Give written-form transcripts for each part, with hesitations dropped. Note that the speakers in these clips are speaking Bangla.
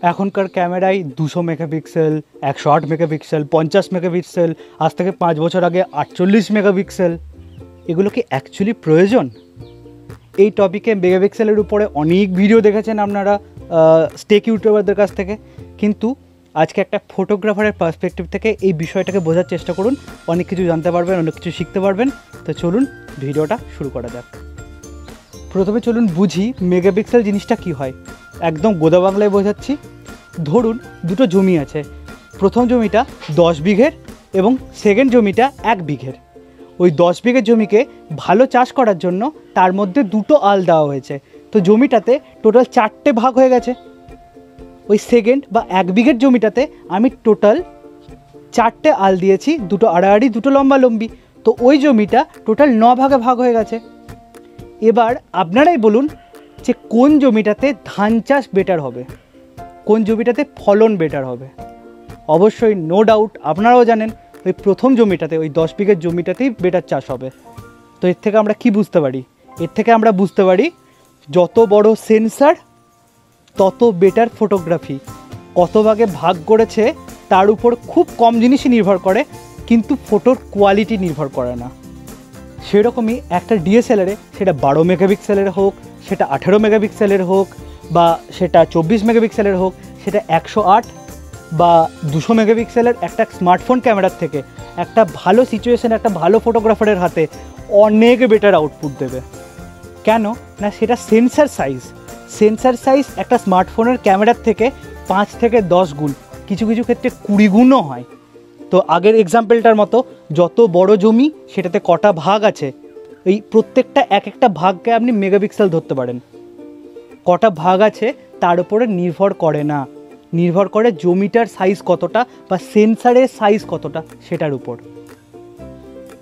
এখনকার ক্যামেরায় 200 মেগাপিক্সেল, 108 মেগাপিক্সেল, 50 মেগাপিক্সেল, আজ থেকে 5 বছর আগে 48 মেগাপিক্সেল। এগুলো কি অ্যাকচুয়ালি প্রয়োজন? এই টপিকে মেগাপিক্সেলের উপরে অনেক ভিডিও দেখেছেন আপনারা স্টেক ইউটিউবারদের কাছ থেকে, কিন্তু আজকে একটা ফটোগ্রাফারের পার্সপেক্টিভ থেকে এই বিষয়টাকে বোঝার চেষ্টা করুন। অনেক কিছু জানতে পারবেন, অনেক কিছু শিখতে পারবেন। তো চলুন ভিডিওটা শুরু করা যাক। প্রথমে চলুন বুঝি মেগাপিক্সেল জিনিসটা কি হয়। একদম গোদা বাংলায় বোঝাচ্ছি। ধরুন দুটো জমি আছে, প্রথম জমিটা 10 বিঘের এবং সেকেন্ড জমিটা 1 বিঘের। ওই 10 বিঘের জমিকে ভালো চাষ করার জন্য তার মধ্যে দুটো আল দেওয়া হয়েছে, তো জমিটাতে টোটাল 4টে ভাগ হয়ে গেছে। ওই সেকেন্ড বা 1 বিঘের জমিটাতে আমি টোটাল 4টে আল দিয়েছি, দুটো আড়াআড়ি দুটো লম্বালম্বি, তো ওই জমিটা টোটাল 9 ভাগে ভাগ হয়ে গেছে। এবার আপনারাই বলুন যে কোন জমিটাতে ধান চাষ বেটার হবে, কোন জমিটাতে ফলন বেটার হবে। অবশ্যই নো ডাউট আপনারাও জানেন ওই প্রথম জমিটাতে, ওই 10 বিঘের জমিটাতেই বেটার চাষ হবে। তো এর থেকে আমরা কি বুঝতে পারি? এর থেকে আমরা বুঝতে পারি যত বড় সেন্সার তত বেটার ফটোগ্রাফি। কত ভাগে ভাগ করেছে তার উপর খুব কম জিনিসই নির্ভর করে, কিন্তু ফটোর কোয়ালিটি নির্ভর করে না। সেরকমই একটা ডিএসএলআরে, সেটা 12 মেগাপিক্সেলের হোক, সেটা 18 মেগাপিক্সেলের হোক, বা সেটা 24 মেগাপিক্সেলের হোক, সেটা 108 বা 200 মেগাপিক্সেলের একটা স্মার্টফোন ক্যামেরার থেকে একটা ভালো সিচুয়েশন, একটা ভালো ফটোগ্রাফারের হাতে অনেক বেটার আউটপুট দেবে। কেন না, সেটা সেন্সার সাইজ একটা স্মার্টফোনের ক্যামেরার থেকে 5 থেকে 10 গুণ, কিছু কিছু ক্ষেত্রে 20 গুণও হয়। তো আগের এক্সাম্পলটার মতো, যত বড় জমি সেটাতে কটা ভাগ আছে, এই প্রত্যেকটা একটা ভাগকে আপনি মেগাপিক্সেল ধরতে পারেন। কটা ভাগ আছে তার উপরে নির্ভর করে না, নির্ভর করে জমিটার সাইজ কতটা বা সেন্সারের সাইজ কতটা সেটার উপর।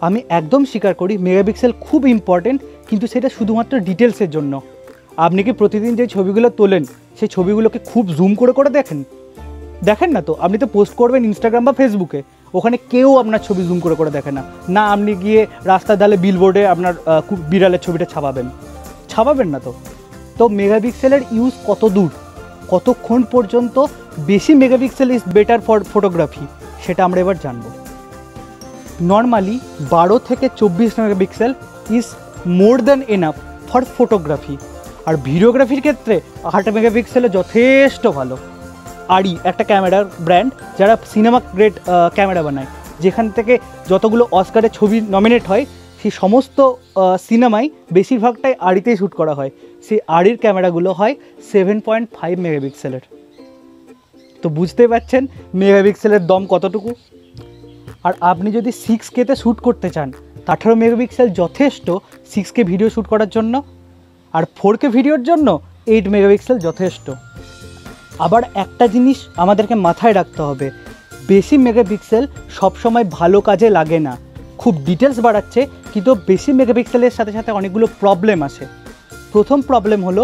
আমি একদম স্বীকার করি মেগাপিক্সেল খুব ইম্পর্টেন্ট, কিন্তু সেটা শুধুমাত্র ডিটেলসের জন্য। আপনি কি প্রতিদিন যে ছবিগুলো তোলেন সেই ছবিগুলোকে খুব জুম করে করে দেখেন না? তো আপনি তো পোস্ট করবেন ইনস্টাগ্রাম বা ফেসবুকে, ওখানে কেউ আপনার ছবি জুম করে করে দেখে না। না আপনি গিয়ে রাস্তার ধারে বিলবোর্ডে আপনার বিড়ালের ছবিটা ছাপাবেন না। তো মেগাপিক্সেলের ইউজ কত দূর, কতক্ষণ পর্যন্ত বেশি megapixel is better for photography, সেটা আমরা এবার জানবো। নর্মালি 12 থেকে 24 megapixel is more than enough for photography, আর ভিডিওগ্রাফির ক্ষেত্রে 8 মেগাপিক্সেলে যথেষ্ট ভালো। আরই একটা ক্যামেরার ব্র্যান্ড যারা সিনেমা গ্রেড ক্যামেরা বানায়, যেখান থেকে যতগুলো অস্কারে ছবি নমিনেট হয় সেই সমস্ত সিনেমায় বেশিরভাগটাই আরিতেই শ্যুট করা হয়। সেই আরির ক্যামেরাগুলো হয় 7.5 মেগাপিক্সেলের। তো বুঝতেই পারছেন মেগাপিক্সেলের দম কতটুকু। আর আপনি যদি 6Kতে শ্যুট করতে চান, 18 মেগাপিক্সেল যথেষ্ট 6K ভিডিও শ্যুট করার জন্য, আর 4K ভিডিওর জন্য 8 মেগাপিক্সেল যথেষ্ট। আবার একটা জিনিস আমাদেরকে মাথায় রাখতে হবে, বেশি মেগাপিক্সেল সবসময় ভালো কাজে লাগে না। খুব ডিটেলস বাড়াচ্ছে, কিন্তু বেশি মেগাপিক্সেলের সাথে সাথে অনেকগুলো প্রবলেম আসে। প্রথম প্রবলেম হলো,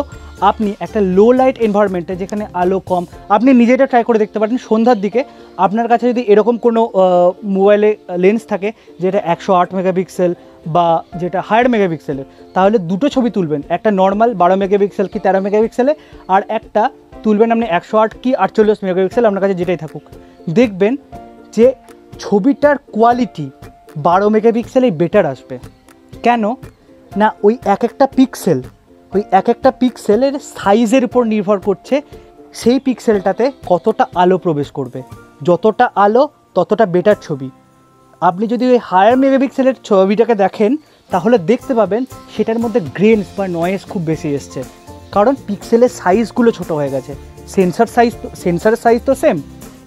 আপনি একটা লো লাইট এনভায়রনমেন্টে, যেখানে আলো কম, আপনি নিজেটা ট্রাই করে দেখতে পারেন। সন্ধ্যার দিকে আপনার কাছে যদি এরকম কোনো মোবাইলে লেন্স থাকে যেটা 108 মেগাপিক্সেল বা যেটা হায়ার মেগাপিক্সেলের, তাহলে দুটো ছবি তুলবেন, একটা নর্মাল 12 মেগাপিক্সেল কি 13 মেগাপিক্সেলে, আর একটা তুলবেন আপনি 108 কি 48 মেগাপিক্সেল, আপনার কাছে যেটাই থাকুক। দেখবেন যে ছবিটার কোয়ালিটি 12 মেগাপিক্সেলেই বেটার আসবে। কেন না, ওই এক একটা পিক্সেলের সাইজের উপর নির্ভর করছে সেই পিক্সেলটাতে কতটা আলো প্রবেশ করবে। যতটা আলো ততটা বেটার ছবি। আপনি যদি ওই হায়ার মেগাপিক্সেলের ছবিটাকে দেখেন, তাহলে দেখতে পাবেন সেটার মধ্যে গ্রেনস বা নয়েজ খুব বেশি এসছে, কারণ পিক্সেলের সাইজগুলো ছোট হয়ে গেছে। সেন্সারের সাইজ তো সেম,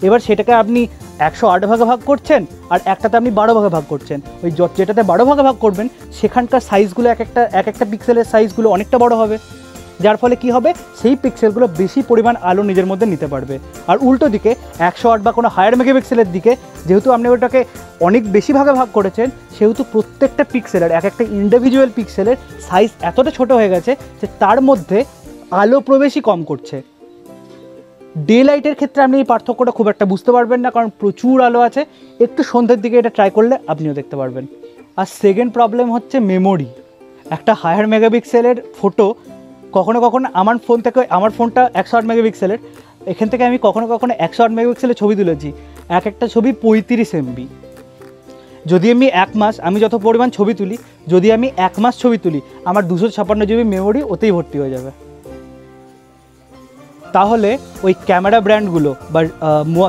এবার সেটাকে আপনি 108 ভাগে ভাগ করছেন আর একটাতে আপনি 12 ভাগে ভাগ করছেন। ওই যেটাতে 12 ভাগে ভাগ করবেন সেখানকার সাইজগুলো এক একটা পিক্সেলের সাইজগুলো অনেকটা বড় হবে, যার ফলে কি হবে, সেই পিক্সেলগুলো বেশি পরিমাণ আলো নিজের মধ্যে নিতে পারবে। আর উল্টো দিকে 108 বা কোনো হায়ার মেগাপিক্সেলের দিকে যেহেতু আপনি ওটাকে অনেক বেশি ভাগে ভাগ করেছেন, সেহেতু প্রত্যেকটা পিক্সেলের এক একটা ইন্ডিভিজুয়াল পিক্সেলের সাইজ এতটা ছোট হয়ে গেছে যে তার মধ্যে আলো প্রবেশই কম করছে। ডে লাইটের ক্ষেত্রে আপনি এই পার্থক্যটা খুব একটা বুঝতে পারবেন না, কারণ প্রচুর আলো আছে। একটু সন্ধ্যের দিকে এটা ট্রাই করলে আপনিও দেখতে পারবেন। আর সেকেন্ড প্রবলেম হচ্ছে মেমোরি। একটা হায়ার মেগাপিক্সেলের ফটো কখনো কখনো আমার ফোনটা 108 মেগাপিক্সেলের, এখান থেকে আমি কখনো কখনো 108 মেগাপিক্সেলের ছবি তুলেছি, একটা ছবি 35 MB। যদি আমি আমি যত পরিমাণ ছবি তুলি, যদি আমি 1 মাস ছবি তুলি, আমার 256 GB মেমোরি ওতেই ভর্তি হয়ে যাবে। তাহলে ওই ক্যামেরা ব্র্যান্ডগুলো বা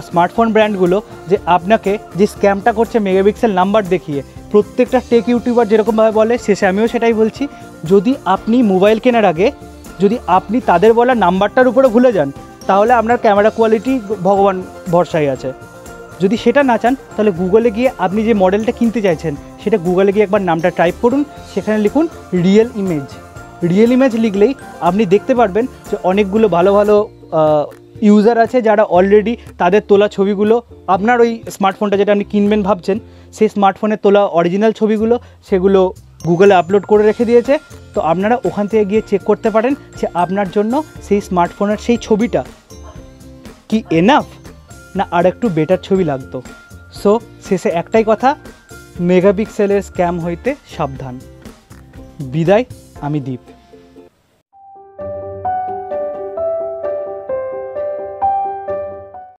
স্মার্টফোন ব্র্যান্ডগুলো যে আপনাকে যে স্ক্যামটা করছে মেগাপিক্সেল নাম্বার দেখিয়ে, প্রত্যেকটা টেক ইউটিউবার যেরকমভাবে বলে, শেষে আমিও সেটাই বলছি, যদি আপনি মোবাইল কেনার আগে যদি আপনি তাদের বলা নাম্বারটার উপরে ভুলে যান, তাহলে আপনার ক্যামেরা কোয়ালিটি ভগবান ভরসাই আছে। যদি সেটা না চান, তাহলে গুগলে গিয়ে আপনি যে মডেলটা কিনতে চাইছেন সেটা গুগলে গিয়ে একবার নামটা টাইপ করুন, সেখানে লিখুন রিয়েল ইমেজ। রিয়েল ইমেজ লিখলেই আপনি দেখতে পারবেন যে অনেকগুলো ভালো ভালো ইউজার আছে যারা অলরেডি তাদের তোলা ছবিগুলো, আপনার ওই স্মার্টফোনটা যেটা আপনি কিনবেন ভাবছেন, সেই স্মার্টফোনে তোলা অরিজিনাল ছবিগুলো সেগুলো গুগলে আপলোড করে রেখে দিয়েছে। তো আপনারা ওখান থেকে গিয়ে চেক করতে পারেন যে আপনার জন্য সেই স্মার্টফোনের সেই ছবিটা কি এনাফ, না আর একটু বেটার ছবি লাগতো। সো শেষে একটাই কথা, মেগাপিক্সেলের স্ক্যাম হইতে সাবধান। বিদায়, আমি দীপ।